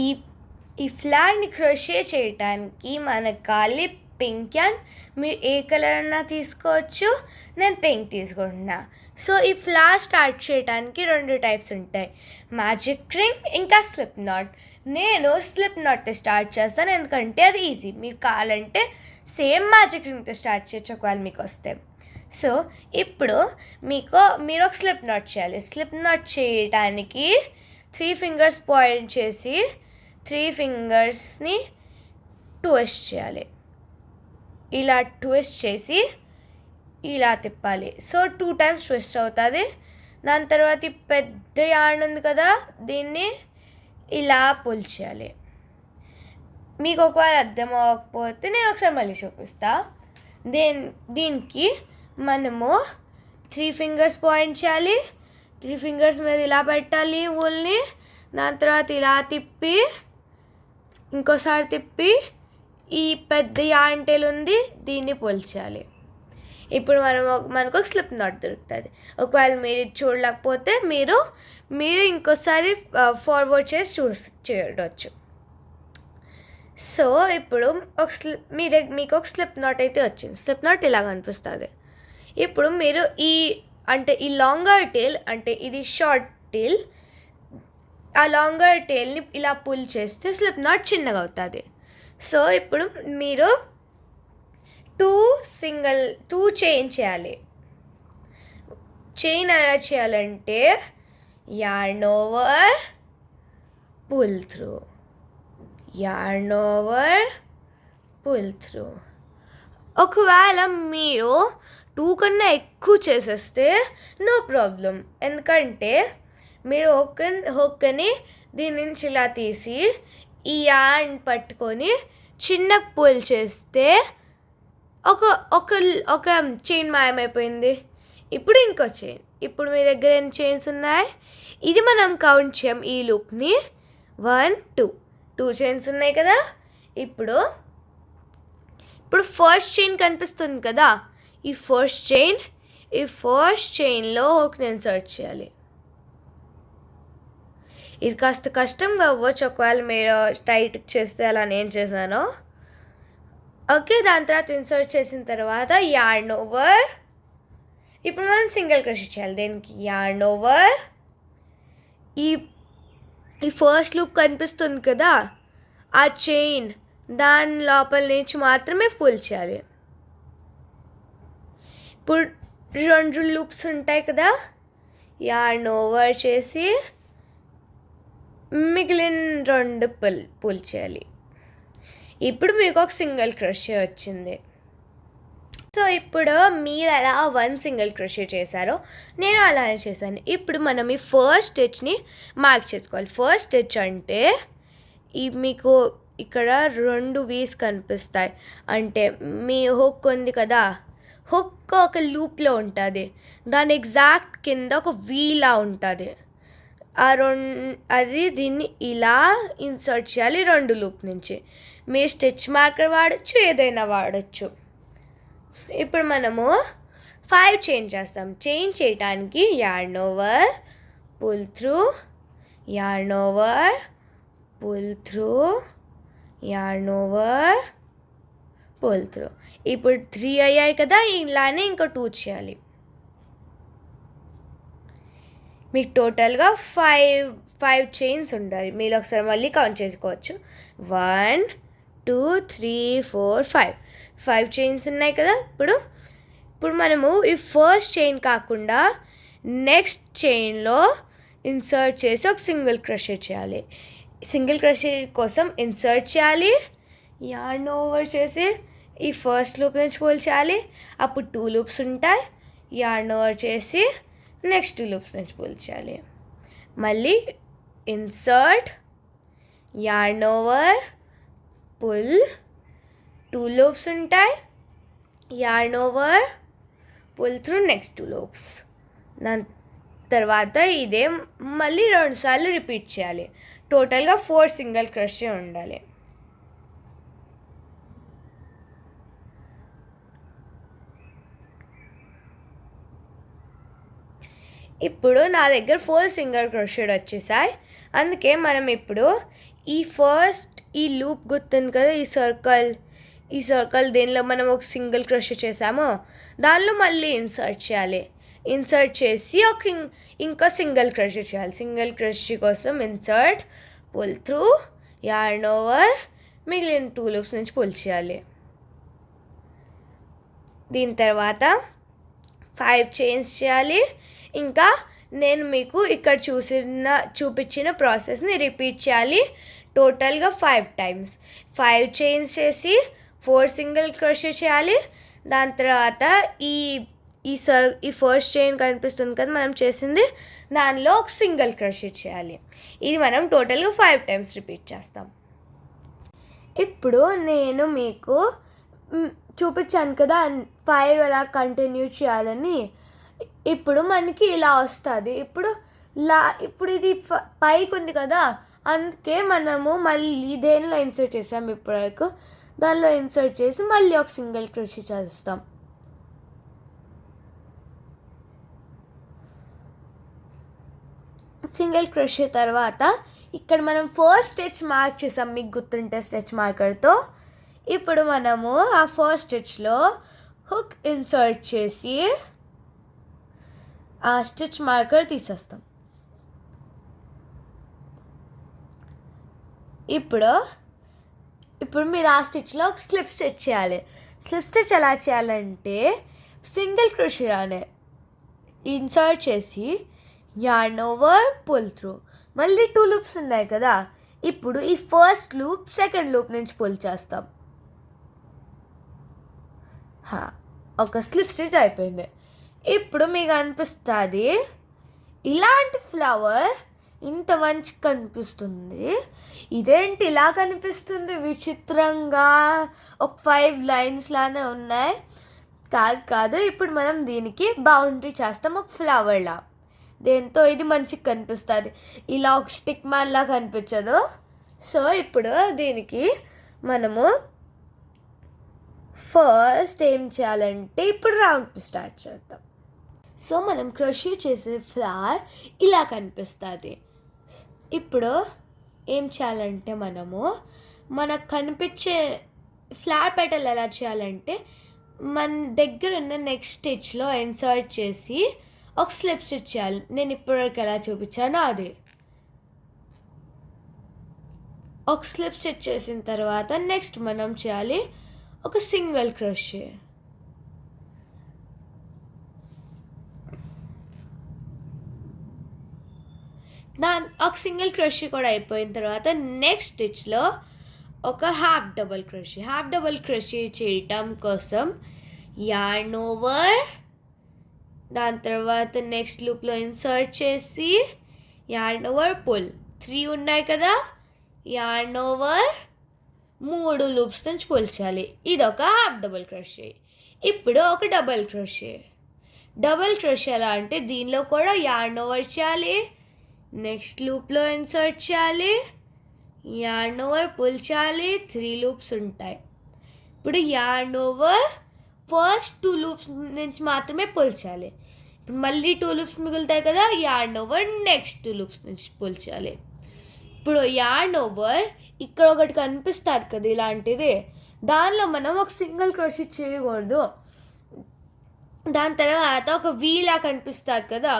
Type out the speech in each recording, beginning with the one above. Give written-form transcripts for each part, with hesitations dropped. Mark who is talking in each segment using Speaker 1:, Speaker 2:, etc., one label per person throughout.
Speaker 1: ఈ ఈ ఫ్లాగ్ని క్రోషే చేయటానికి మనకు కావాలి పింక్ అండ్ మీరు ఏ కలర్ అన్నా తీసుకోవచ్చు. నేను పింక్ తీసుకుంటున్నా. సో ఈ ఫ్లాగ్ స్టార్ట్ చేయడానికి 2 టైప్స్ ఉంటాయి, మ్యాజిక్ రింగ్ ఇంకా స్లిప్ నాట్. నేను స్లిప్ నాట్తో స్టార్ట్ చేస్తాను ఎందుకంటే అది ఈజీ. మీరు కావాలంటే సేమ్ మ్యాజిక్ రింగ్తో స్టార్ట్ చేయొచ్చు ఒకవేళ మీకు వస్తే. సో ఇప్పుడు మీరు ఒక స్లిప్ నాట్ చేయాలి. స్లిప్ నాట్ చేయడానికి 3 ఫింగర్స్ పాయింట్ చేసి 3 ఫింగర్స్ని ట్విస్ట్ చేయాలి. ఇలా ట్విస్ట్ చేసి ఇలా తిప్పాలి. సో 2 టైమ్స్ ట్విస్ట్ అవుతుంది. దాని తర్వాత ఈ పెద్ద యార్న్ ఉంది కదా, దీన్ని ఇలా పుల్ చేయాలి. మీకు ఒకవేళ అర్థం అవ్వకపోతే నేను ఒకసారి మళ్ళీ చూపిస్తా. దీనికి మనము 3 ఫింగర్స్ పాయింట్ చేయాలి. 3 ఫింగర్స్ మీద ఇలా పెట్టాలి ఊల్ని. దాని తర్వాత ఇలా తిప్పి ఇంకోసారి తిప్పి ఈ పెద్ద యాంటెల్ ఉంది దీన్ని పొల్చాలి. ఇప్పుడు మనకు ఒక స్లిప్ నాట్ దొరుకుతుంది. ఒకవేళ మీరు చూడలేకపోతే మీరు ఇంకోసారి ఫార్వర్డ్ చేసి చూడవచ్చు. సో ఇప్పుడు మీకు ఒక స్లిప్ నాట్ అయితే వచ్చింది. స్లిప్ నాట్ ఇలా కనిపిస్తుంది. ఇప్పుడు మీరు ఈ లాంగర్ టేల్, అంటే ఇది షార్ట్ టేల్, ఆ లాంగర్ టేల్ని ఇలా పుల్ చేస్తే స్లిప్ నాట్ చిన్నగా అవుతుంది. సో ఇప్పుడు మీరు 2 చైన్ చేయాలి. చైన్ ఎలా చేయాలంటే yarn over, pull through, yarn over, pull through. ఒకవేళ మీరు 2 కన్నా ఎక్కువ చేసేస్తే నో ప్రాబ్లం, ఎందుకంటే మీరు హుక్ని దీని నుంచి ఇలా తీసి ఈ యార్న్ పట్టుకొని చిన్న పుల్ చేస్తే ఒక చైన్ మాయమైపోయింది. ఇప్పుడు ఇంకో చైన్. ఇప్పుడు మీ దగ్గర ఎన్ని చైన్స్ ఉన్నాయి? ఇది మనం కౌంట్ చేయం ఈ లూప్ని. 1 2 చైన్స్ ఉన్నాయి కదా. ఇప్పుడు ఫస్ట్ చైన్ కనిపిస్తుంది కదా, ఈ ఫస్ట్ చైన్లో హుక్ని ఇన్సర్ట్ చేయాలి. ఇది కాస్త కష్టంగా అవ్వచ్చు ఒకవేళ మీరు టైట్ చేస్తే, అలా నేను చేశాను. ఓకే, దాని తర్వాత ఇన్సర్ట్ చేసిన తర్వాత yarn over. ఇప్పుడు మనం సింగిల్ క్రోషే చేయాలి. దేనికి? yarn over. ఈ ఫస్ట్ లూప్ కనిపిస్తుంది కదా, ఆ చైన్ దాని లోపల నుంచి మాత్రమే పుల్ చేయాలి. ఇప్పుడు 2 లూప్స్ ఉంటాయి కదా, yarn over చేసి మిగిలిన 2 పుల్ చేయాలి. ఇప్పుడు మీకు ఒక సింగిల్ క్రోషే వచ్చింది. సో ఇప్పుడు మీరు అలా 1 సింగిల్ క్రోషే చేశారో నేను అలానే చేశాను. ఇప్పుడు మనం ఈ ఫస్ట్ స్టిచ్ని మార్క్ చేసుకోవాలి. ఫస్ట్ స్టిచ్ అంటే మీకు ఇక్కడ 2 వీస్ కనిపిస్తాయి. అంటే మీ హుక్ ఉంది కదా, హుక్ ఒక లూప్లో ఉంటుంది, దాని ఎగ్జాక్ట్ కింద ఒక వీలా ఉంటుంది. దీన్ని ఇలా ఇన్సర్ట్ చేయాలి 2 లూప్ నుంచి. మీరు స్టిచ్ మార్కర్ వాడచ్చు, ఏదైనా వాడచ్చు. ఇప్పుడు మనము 5 చైన్ చేస్తాం. చైన్ చేయడానికి yarn over, pull through, yarn over, pull through, yarn over, pull through. ఇప్పుడు 3 అయ్యాయి కదా, ఇలానే ఇంకో 2 చేయాలి. మీకు టోటల్గా 5 చైన్స్ ఉండాలి. మీరు ఒకసారి మళ్ళీ కౌంట్ చేసుకోవచ్చు. 1 2 3 4 5 చైన్స్ ఉన్నాయి కదా. ఇప్పుడు మనము ఈ ఫస్ట్ చైన్ కాకుండా నెక్స్ట్ చైన్లో ఇన్సర్ట్ చేసి ఒక సింగిల్ క్రోషే చేయాలి. సింగిల్ క్రోషే కోసం ఇన్సర్ట్ చేయాలి, yarn over చేసి ఈ ఫస్ట్ లూప్ నుంచి పుల్ చేయాలి. అప్పుడు 2 లూప్స్ ఉంటాయి. yarn over చేసి నెక్స్ట్ 2 లూప్స్ నుంచి పుల్ చేయాలి. మళ్ళీ insert, yarn over, pull, 2 loops ఉంటాయి. yarn over, pull through next 2 loops. దాని తర్వాత ఇదే మళ్ళీ 2 సార్లు రిపీట్ చేయాలి. టోటల్గా 4 సింగిల్ క్రోషే ఉండాలి. ఇప్పుడు నా దగ్గర 4 సింగిల్ క్రోషెడ్ వచ్చేసాయి. అందుకే మనం ఇప్పుడు ఈ లూప్ గుర్తుంది కదా, ఈ సర్కిల్ దేనిలో మనం ఒక సింగిల్ క్రోషే చేసామో దానిలో మళ్ళీ ఇన్సర్ట్ చేయాలి. ఇన్సర్ట్ చేసి ఇంకా సింగిల్ క్రోషే చేయాలి. సింగిల్ క్రోషే కోసం insert, pull through, yarn over, మిగిలిన 2 లూప్స్ నుంచి పుల్ చేయాలి. దీని తర్వాత 5 చైన్స్ చేయాలి. ఇంకా నేను మీకు ఇక్కడ చూపించిన ప్రాసెస్ని రిపీట్ చేయాలి టోటల్గా 5 టైమ్స్. 5 చైన్స్ చేసి 4 సింగిల్ క్రోషే చేయాలి. దాని తర్వాత ఈ ఫస్ట్ చైన్ కనిపిస్తుంది కదా మనం చేసింది, దానిలో ఒక సింగిల్ క్రోషే చేయాలి. ఇది మనం టోటల్గా 5 టైమ్స్ రిపీట్ చేస్తాం. ఇప్పుడు నేను మీకు చూపించాను కదా 5 ఎలా కంటిన్యూ చేయాలని. ఇప్పుడు మనకి ఇలా వస్తుంది. ఇప్పుడు ఇది పైకి ఉంది కదా, అందుకే మనము మళ్ళీ దేనిలో ఇన్సర్ట్ చేసాం ఇప్పటివరకు దానిలో ఇన్సర్ట్ చేసి మళ్ళీ ఒక సింగిల్ క్రోషే చేస్తాం. సింగిల్ క్రోషే తర్వాత ఇక్కడ మనం ఫస్ట్ స్టిచ్ మార్క్ చేసాం, మీకు గుర్తుంటే స్టిచ్ మార్కర్తో. ఇప్పుడు మనము ఆ ఫస్ట్ స్టిచ్లో హుక్ ఇన్సర్ట్ చేసి ఆ స్టిచ్ మార్కర్ తీసేస్తాం. ఇప్పుడు మీరు ఆ స్టిచ్లో ఒక స్లిప్ స్టిచ్ చేయాలి. స్లిప్ స్టిచ్ ఎలా చేయాలంటే సింగిల్ క్రోషేనే ఇన్సర్ట్ చేసి యార్న్ ఓవర్, పుల్ త్రూ, మళ్ళీ 2 లూప్స్ ఉన్నాయి కదా, ఇప్పుడు ఈ ఫస్ట్ లూప్ సెకండ్ లూప్ నుంచి పుల్ చేస్తాం. ఒక స్లిప్ స్టిచ్ అయిపోయింది. ఇప్పుడు మీకు అనిపిస్తుంది ఇలాంటి ఫ్లవర్ ఇంత మంచి కనిపిస్తుంది, ఇదేంటి ఇలా కనిపిస్తుంది విచిత్రంగా, ఒక 5 లైన్స్ లానే ఉన్నాయి. కాదు, ఇప్పుడు మనం దీనికి బౌండరీ చేస్తాం ఒక ఫ్లవర్లా. దేంతో ఇది మంచిగా కనిపిస్తుంది, ఇలా ఒక స్టిక్ మ్యాన్లా కనిపించదు. సో ఇప్పుడు దీనికి మనము ఫస్ట్ ఏం చేయాలంటే ఇప్పుడు రౌండ్ స్టార్ట్ చేద్దాం. సో మనం క్రోషే చేసే ఫ్లవర్ ఇలా కనిపిస్తుంది. ఇప్పుడు ఏం చేయాలంటే మనకు కనిపించే ఫ్లవర్ పెటల్ ఎలా చేయాలంటే మన దగ్గర ఉన్న నెక్స్ట్ స్టిచ్లో ఇన్సర్ట్ చేసి ఒక స్లిప్ స్టిచ్ చేయాలి. నేను ఇప్పటివరకు ఎలా చూపించానో అది. ఒక స్లిప్ స్టిచ్ చేసిన తర్వాత నెక్స్ట్ మనం చేయాలి ఒక సింగిల్ క్రోషే. ఒక సింగిల్ క్రోషే కూడా అయిపోయిన తర్వాత నెక్స్ట్ స్టిచ్లో ఒక హాఫ్ డబల్ క్రోషే చేయటం కోసం యార్న్ ఓవర్, దాని తర్వాత నెక్స్ట్ లూప్లో ఇన్సర్ట్ చేసి యార్న్ ఓవర్, పుల్, 3 ఉన్నాయి కదా, యార్న్ ఓవర్, 3 లూప్స్ నుంచి పుల్ చేయాలి. ఇది ఒక హాఫ్ డబల్ క్రోషే. ఇప్పుడు ఒక డబల్ క్రోషే ఎలా అంటే దీనిలో కూడా యార్న్ ఓవర్ చేయాలి, నెక్స్ట్ లూప్లో ఇన్సర్ట్ చేయాలి, యార్న్ ఓవర్, పుల్ చేయాలి, 3 లూప్స్ ఉంటాయి. ఇప్పుడు యార్న్ ఓవర్ ఫస్ట్ 2 లూప్స్ నుంచి మాత్రమే పుల్ చేయాలి. ఇప్పుడు మళ్ళీ 2 లూప్స్ మిగులుతాయి కదా, యార్న్ ఓవర్ నెక్స్ట్ 2 లూప్స్ నుంచి పుల్ చేయాలి. ఇప్పుడు యార్న్ ఓవర్ ఇక్కడ ఒకటి కనిపిస్తుంది కదా ఇలాంటిది, దానిలో మనం ఒక సింగిల్ క్రోషే చేయకూడదు. దాని తర్వాత ఒక వీలా కనిపిస్తుంది కదా,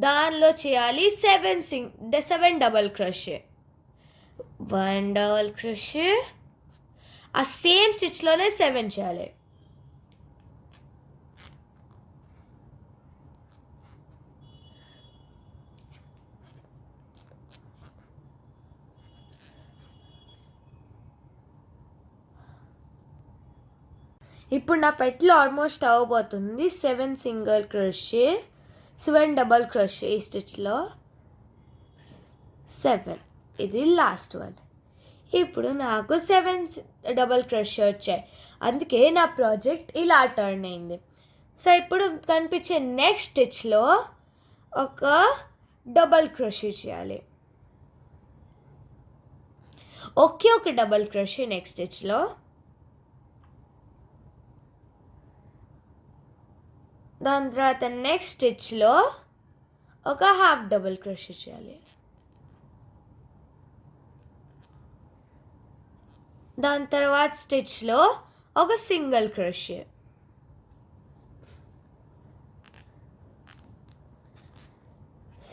Speaker 1: దానిలో చేయాలి 7 డబల్ క్రోషే. 1 డబల్ క్రోషే, ఆ సేమ్ స్టిచ్లోనే 7 చేయాలి. ఇప్పుడు నా పెట్లో ఆల్మోస్ట్ అవ్వబోతుంది. 7 సింగిల్ క్రోషే, 7 డబల్ క్రోషే, ఈ స్టిచ్లో 7, ఇది లాస్ట్ వన్. ఇప్పుడు నాకు 7 డబల్ క్రోషే వచ్చాయి, అందుకే నా ప్రాజెక్ట్ ఇలా టర్న్ అయింది. సో ఇప్పుడు కనిపించే నెక్స్ట్ స్టిచ్లో ఒక డబల్ క్రోషే చేయాలి. ఒక డబల్ క్రోషే నెక్స్ట్ స్టిచ్లో, దాని తర్వాత నెక్స్ట్ స్టిచ్లో ఒక హాఫ్ డబల్ క్రోషే చేయాలి. దాని తర్వాత స్టిచ్లో ఒక సింగిల్ క్రోషే.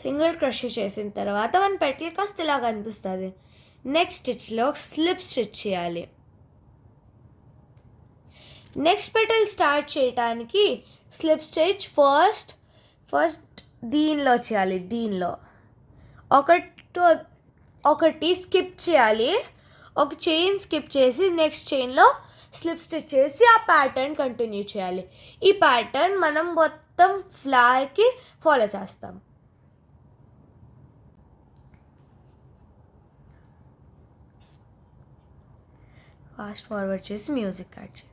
Speaker 1: సింగిల్ క్రోషే చేసిన తర్వాత మన పెటల్ కాస్త ఇలా కనిపిస్తుంది. నెక్స్ట్ స్టిచ్లో స్లిప్ స్టిచ్ చేయాలి. నెక్స్ట్ పెటల్ స్టార్ట్ చేయడానికి స్లిప్ స్టిచ్ ఫస్ట్ దీనిలో చేయాలి. దీనిలో ఒకటి స్కిప్ చేయాలి. ఒక చైన్ స్కిప్ చేసి నెక్స్ట్ చైన్లో స్లిప్ స్టిచ్ చేసి ఆ ప్యాటర్న్ కంటిన్యూ చేయాలి. ఈ ప్యాటర్న్ మనం మొత్తం ఫ్లవర్కి ఫాలో చేస్తాం. ఫాస్ట్ ఫార్వర్డ్ చేసి మ్యూజిక్ యాడ్ చేయాలి.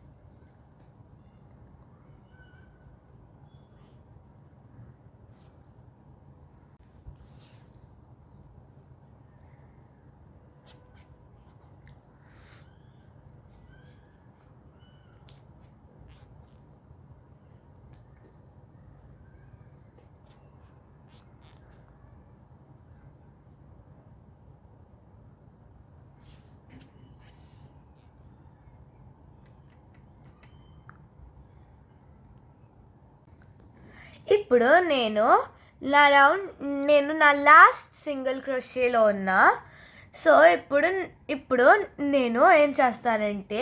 Speaker 1: ఇప్పుడు నేను నా లాస్ట్ సింగిల్ క్రోషేలో ఉన్నా. సో ఇప్పుడు నేను ఏం చేస్తానంటే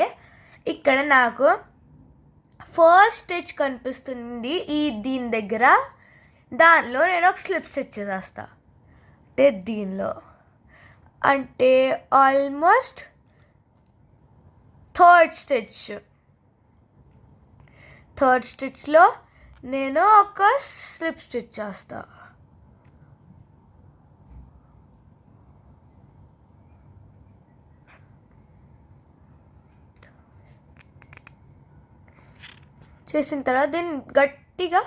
Speaker 1: ఇక్కడ నాకు ఫస్ట్ స్టిచ్ కనిపిస్తుంది దీని దగ్గర. దానిలో నేను ఒక స్లిప్ స్టిచ్ చేస్తా. అంటే దీనిలో అంటే ఆల్మోస్ట్ థర్డ్ స్టిచ్లో నేను ఒక స్లిప్ స్టిచ్ చేస్తా. చేసిన తర్వాత దీన్ని గట్టిగా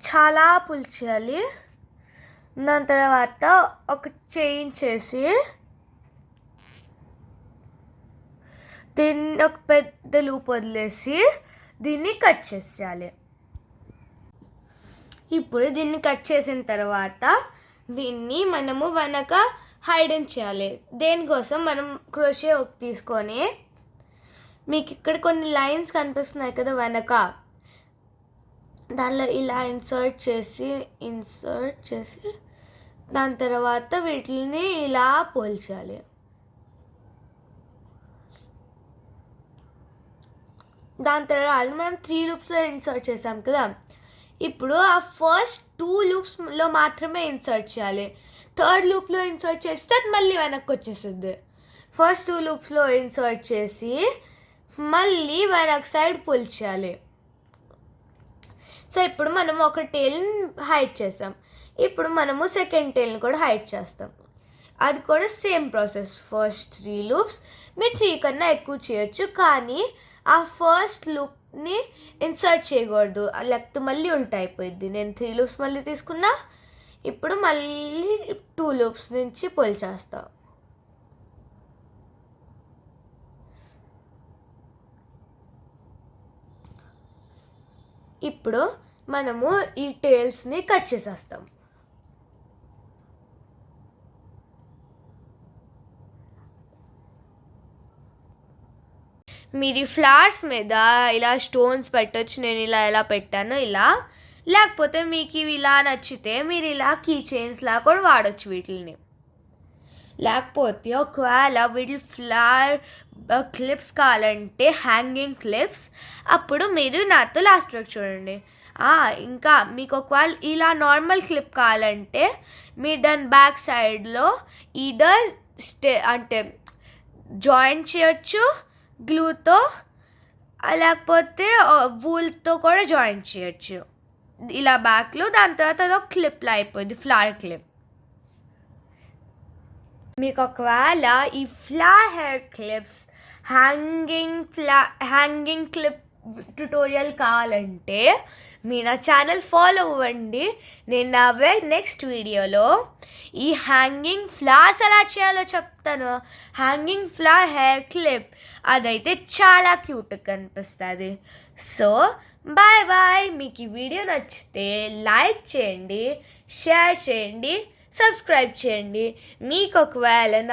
Speaker 1: చాలా పుల్ చేయాలి. దాని తర్వాత ఒక చైన్ చేసి దీన్ని ఒక పెద్ద లూప్ వదిలేసి దీన్ని కట్ చేసేయాలి. ఇప్పుడు దీన్ని కట్ చేసిన తర్వాత దీన్ని మనము వెనక హైడెన్ చేయాలి. దేనికోసం మనం క్రోషే తీసుకొని మీకు ఇక్కడ కొన్ని లైన్స్ కనిపిస్తున్నాయి కదా వెనక, దానిలో ఇలా ఇన్సర్ట్ చేసి దాని తర్వాత వీటిని ఇలా పోల్చాలి. దాని తర్వాత మనం 3 లూప్స్లో ఇన్సర్ట్ చేసాం కదా, ఇప్పుడు ఆ ఫస్ట్ 2 లూప్స్లో మాత్రమే ఇన్సర్ట్ చేయాలి. థర్డ్ లూప్లో ఇన్సర్ట్ చేస్తే అది మళ్ళీ వెనక్కి వచ్చేస్తుంది. ఫస్ట్ 2 లూప్స్లో ఇన్సర్ట్ చేసి మళ్ళీ వెనక్ సైడ్ పుల్ చేయాలి. సో ఇప్పుడు మనం ఒక టైల్ని హైడ్ చేసాం. ఇప్పుడు మనము సెకండ్ టైల్ని కూడా హైడ్ చేస్తాం. అది కూడా సేమ్ ప్రాసెస్. ఫస్ట్ 3 లూప్స్, మీరు 3 కన్నా ఎక్కువ చేయొచ్చు, కానీ ఆ ఫస్ట్ లూప్ని ఇన్సర్ట్ చేయకూడదు, లేకపోతే మళ్ళీ ఉల్టా అయిపోయింది. నేను 3 లూప్స్ మళ్ళీ తీసుకున్నా, ఇప్పుడు మళ్ళీ 2 లూప్స్ నుంచి పుల్ చేస్తాం. ఇప్పుడు మనము ఈ టైల్స్ని కట్ చేసేస్తాం. మీరు ఈ ఫ్లవర్స్ మీద ఇలా స్టోన్స్ పెట్టచ్చు. నేను ఇలా పెట్టాను ఇలా. లేకపోతే మీకు ఇవి ఇలా నచ్చితే మీరు ఇలా కీ చైన్స్లా కూడా వాడచ్చు వీటిని. లేకపోతే ఒకవేళ వీటి ఫ్లవర్ క్లిప్స్ కావాలంటే హ్యాంగింగ్ క్లిప్స్, అప్పుడు మీరు నాతో లాస్ట్ వరకు చూడండి. ఇంకా మీకు ఒకవేళ ఇలా నార్మల్ క్లిప్ కావాలంటే మీరు దాని బ్యాక్ సైడ్లో ఈదర్ అంటే జాయింట్ చేయొచ్చు గ్లూతో, లేకపోతే వూల్తో కూడా జాయింట్ చేయొచ్చు ఇలా బ్యాక్లో. దాని తర్వాత అదొక క్లిప్లో అయిపోయింది, ఫ్లవర్ క్లిప్. మీకు ఒకవేళ ఈ flower hair clips hanging clip tutorial కావాలంటే మీరు నా ఛానల్ ఫాలో అవ్వండి. నేను నెక్స్ట్ వీడియోలో ఈ హ్యాంగింగ్ ఫ్లవర్స్ ఎలా చేయాలో చెప్తాను. హ్యాంగింగ్ ఫ్లవర్ హెయిర్ క్లిప్ అదైతే చాలా క్యూట్గా కనిపిస్తుంది. So bye. మీకు ఈ వీడియో నచ్చితే లైక్ చేయండి, షేర్ చేయండి, సబ్స్క్రైబ్ చేయండి. మీకు ఒకవేళ